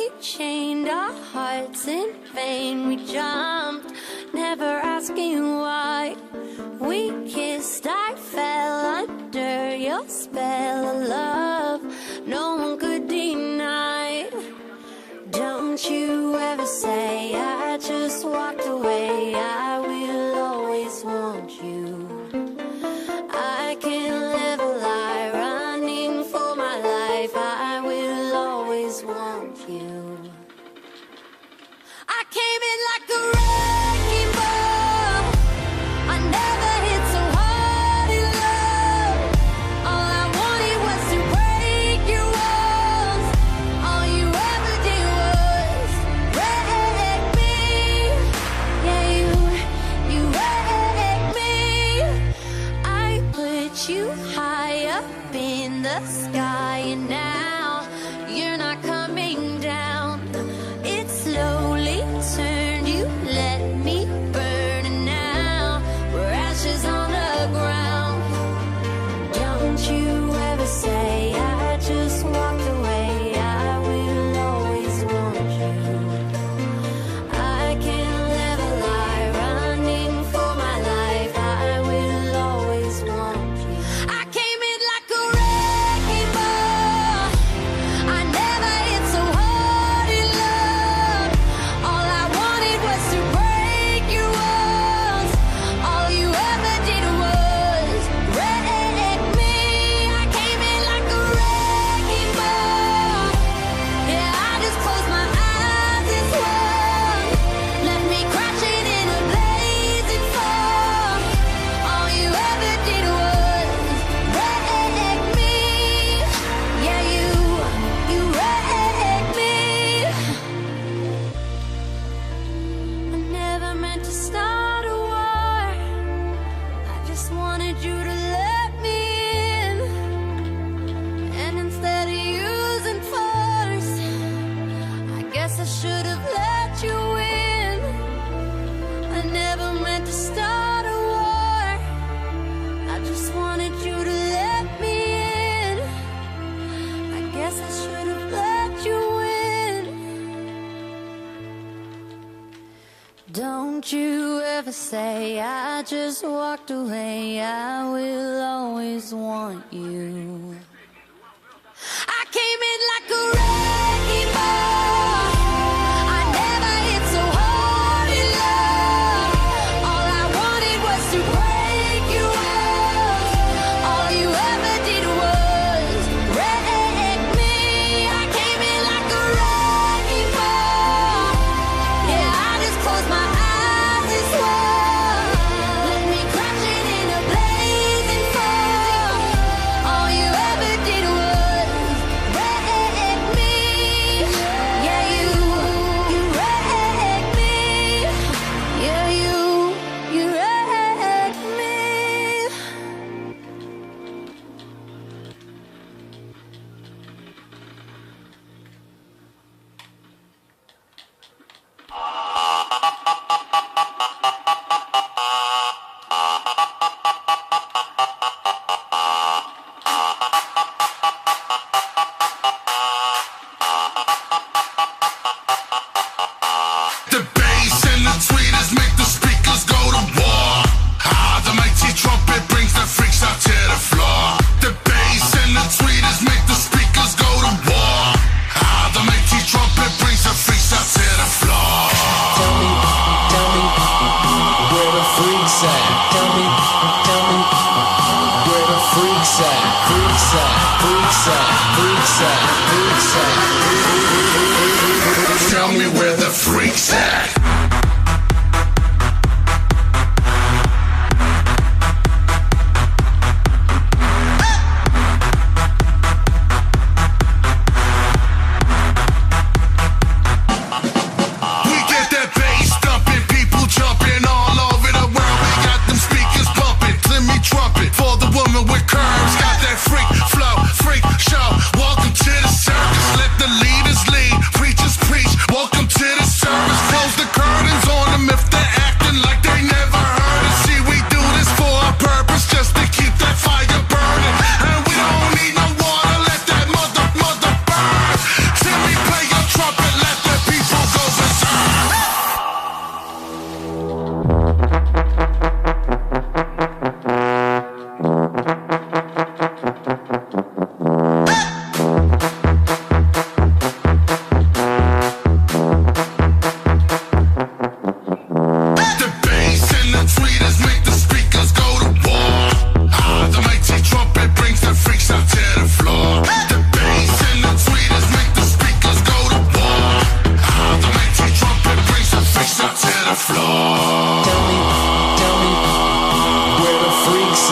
We chained our hearts in vain. We jumped, never asking why. We kissed, I fell under your spell of love. No one could deny. Don't you ever say I just walked away. I will always want you. I can't live a lie, running for my life. I will always want you. I came in like a wrecking ball. I never hit so hard in love. All I wanted was to break your walls. All you ever did was wreck me. Yeah, you wrecked me. I put you high up in the sky, and now you're not coming down. It slowly turned, you let me burn, and now we're ashes on the ground. Don't you ever say I just walked away. I will always want you. I can't live a lie, running for my life. I will always want you. I came in like a wrecking ball. I never hit so hard in love. All I wanted was to break your walls. All you ever did was wreck me. I came in like a wrecking ball. Yeah, I just closed my eyes and swung. Left me crashing in a blazing fall. All you ever did was wreck me. Yeah, you wrecked me. I never meant to start a war. I just wanted you to let me in. And instead of using force, I guess I should have let you in. I never meant to start a war. I just wanted you to let me in. I guess I should have let you in. Don't you ever say I just walked away. I will always want you. I came in like a wrecking ball. I never hit so hard in love. All I wanted was to break your walls. All you ever did was wreck me. I came in like a wrecking ball. Yeah, I just closed my eyes and swung. Left me crashing in a blazing fall. All you ever did was wreck me. Yeah, you wrecked me. Yeah, you wrecked me. The bass and the tweeters make the speakers go to war. The mighty trumpet brings the freaks out to the floor. The bass and the tweeters make the speakers go to war. The mighty trumpet brings the freaks out to the floor. Tell me where the freaks at. Tell me where the freaks at. Freaks at, freaks at, freaks at, freaks at. Tell me where the freaks at. We get that bass thumping, people jumping all over the world. We got them speakers pumping. Let me trumpet for the woman with curves. Got that freak flow, freak show. Welcome to the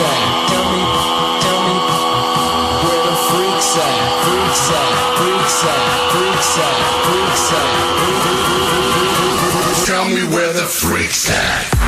at? Tell me where the freaks at? Freaks at, freaks at, freaks at, freaks at. Tell me where the freaks at.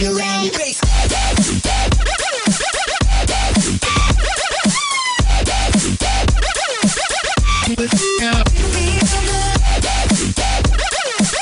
You're ready.